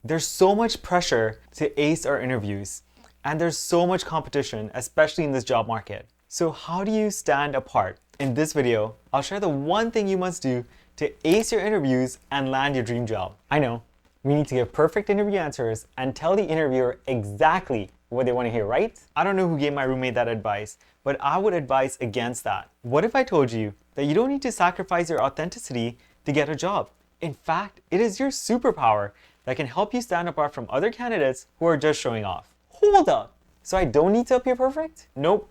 There's so much pressure to ace our interviews, and there's so much competition, especially in this job market. So how do you stand apart? In this video, I'll share the one thing you must do to ace your interviews and land your dream job. I know, we need to give perfect interview answers and tell the interviewer exactly what they want to hear, right? I don't know who gave my roommate that advice, but I would advise against that. What if I told you that you don't need to sacrifice your authenticity to get a job? In fact, it is your superpower that can help you stand apart from other candidates who are just showing off. Hold up! So I don't need to appear perfect? Nope.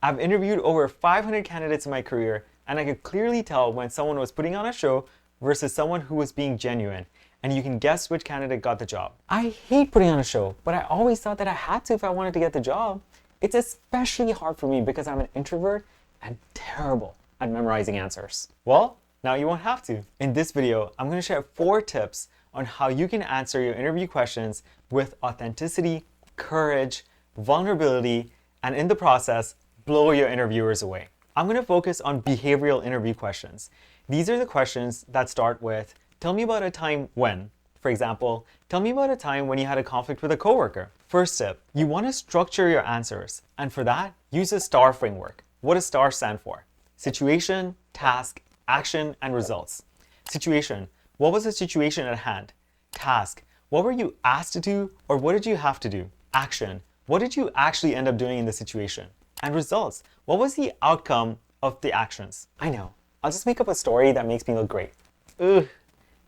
I've interviewed over 500 candidates in my career, and I could clearly tell when someone was putting on a show versus someone who was being genuine. And you can guess which candidate got the job. I hate putting on a show, but I always thought that I had to if I wanted to get the job. It's especially hard for me because I'm an introvert and terrible at memorizing answers. Well, now you won't have to. In this video, I'm going to share 4 tips on how you can answer your interview questions with authenticity, courage, vulnerability, and in the process, blow your interviewers away. I'm going to focus on behavioral interview questions. These are the questions that start with, tell me about a time when. For example, tell me about a time when you had a conflict with a coworker. First tip, you want to structure your answers. And for that, use a STAR framework. What does STAR stand for? Situation, task, action, and results. Situation, what was the situation at hand? Task, what were you asked to do or what did you have to do? Action, what did you actually end up doing in the situation? And results, what was the outcome of the actions? I know, I'll just make up a story that makes me look great. Ugh.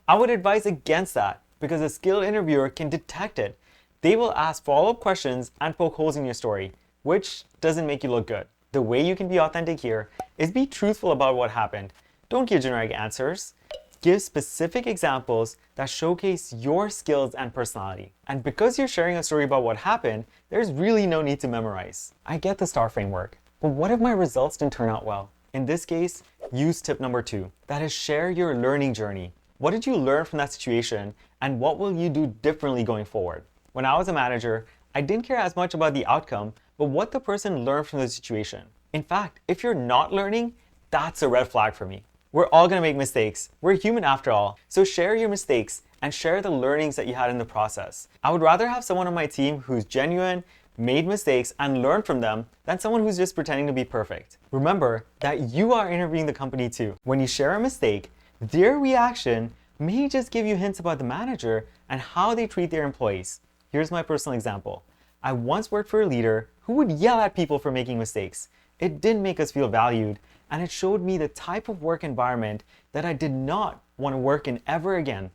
I would advise against that because a skilled interviewer can detect it. They will ask follow-up questions and poke holes in your story, which doesn't make you look good. The way you can be authentic here is be truthful about what happened. Don't give generic answers. Give specific examples that showcase your skills and personality. And because you're sharing a story about what happened, there's really no need to memorize. I get the STAR framework, but what if my results didn't turn out well? In this case, use tip number 2. That is, share your learning journey. What did you learn from that situation and what will you do differently going forward? When I was a manager, I didn't care as much about the outcome, but what the person learned from the situation. In fact, if you're not learning, that's a red flag for me. We're all gonna make mistakes. We're human after all. So share your mistakes and share the learnings that you had in the process. I would rather have someone on my team who's genuine, made mistakes, and learned from them than someone who's just pretending to be perfect. Remember that you are interviewing the company too. When you share a mistake, their reaction may just give you hints about the manager and how they treat their employees. Here's my personal example. I once worked for a leader who would yell at people for making mistakes. It didn't make us feel valued, and it showed me the type of work environment that I did not want to work in ever again.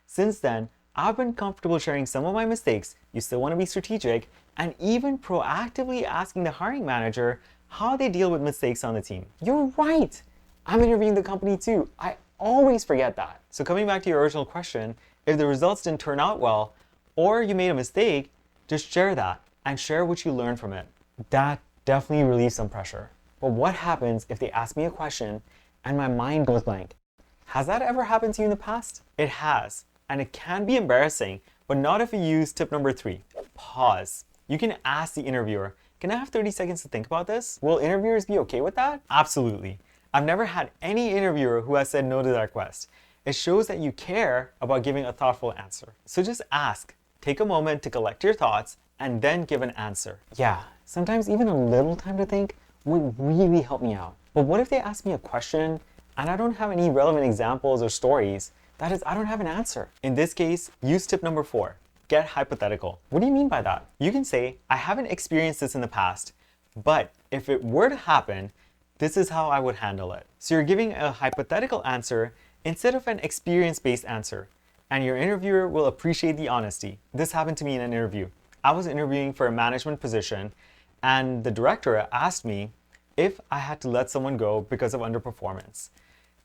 Since then, I've been comfortable sharing some of my mistakes, you still want to be strategic, and even proactively asking the hiring manager how they deal with mistakes on the team. You're right! I'm interviewing the company too. I always forget that. So coming back to your original question, if the results didn't turn out well, or you made a mistake, just share that and share what you learned from it. That definitely relieves some pressure. But what happens if they ask me a question and my mind goes blank? Has that ever happened to you in the past? It has, and it can be embarrassing, but not if you use tip number 3, pause. You can ask the interviewer, can I have 30 seconds to think about this? Will interviewers be okay with that? Absolutely. I've never had any interviewer who has said no to that request. It shows that you care about giving a thoughtful answer. So just ask, take a moment to collect your thoughts, and then give an answer. Yeah, sometimes even a little time to think would really help me out. But what if they ask me a question and I don't have any relevant examples or stories? That is, I don't have an answer. In this case, use tip number 4, get hypothetical. What do you mean by that? You can say, I haven't experienced this in the past, but if it were to happen, this is how I would handle it. So you're giving a hypothetical answer instead of an experience-based answer, and your interviewer will appreciate the honesty. This happened to me in an interview. I was interviewing for a management position, and the director asked me if I had to let someone go because of underperformance.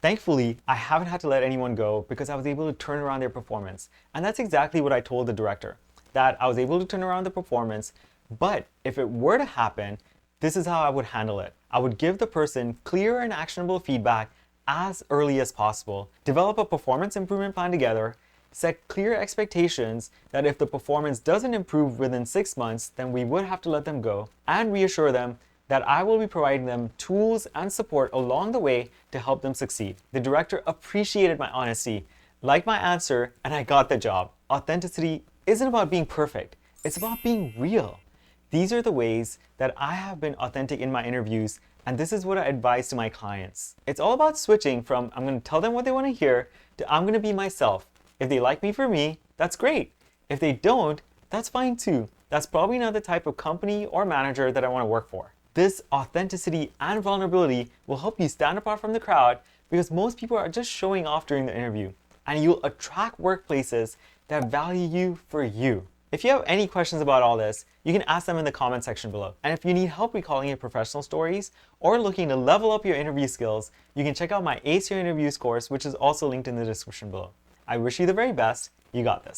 Thankfully, I haven't had to let anyone go because I was able to turn around their performance. And that's exactly what I told the director, that I was able to turn around the performance, but if it were to happen, this is how I would handle it. I would give the person clear and actionable feedback as early as possible, develop a performance improvement plan together, set clear expectations that if the performance doesn't improve within 6 months, then we would have to let them go, and reassure them that I will be providing them tools and support along the way to help them succeed. The director appreciated my honesty, liked my answer, and I got the job. Authenticity isn't about being perfect. It's about being real. These are the ways that I have been authentic in my interviews, and this is what I advise to my clients. It's all about switching from I'm going to tell them what they want to hear to I'm going to be myself. If they like me for me, that's great. If they don't, that's fine too. That's probably not the type of company or manager that I want to work for. This authenticity and vulnerability will help you stand apart from the crowd because most people are just showing off during the interview, and you'll attract workplaces that value you for you. If you have any questions about all this, you can ask them in the comment section below. And if you need help recalling your professional stories or looking to level up your interview skills, you can check out my Ace Your Interviews course, which is also linked in the description below. I wish you the very best. You got this.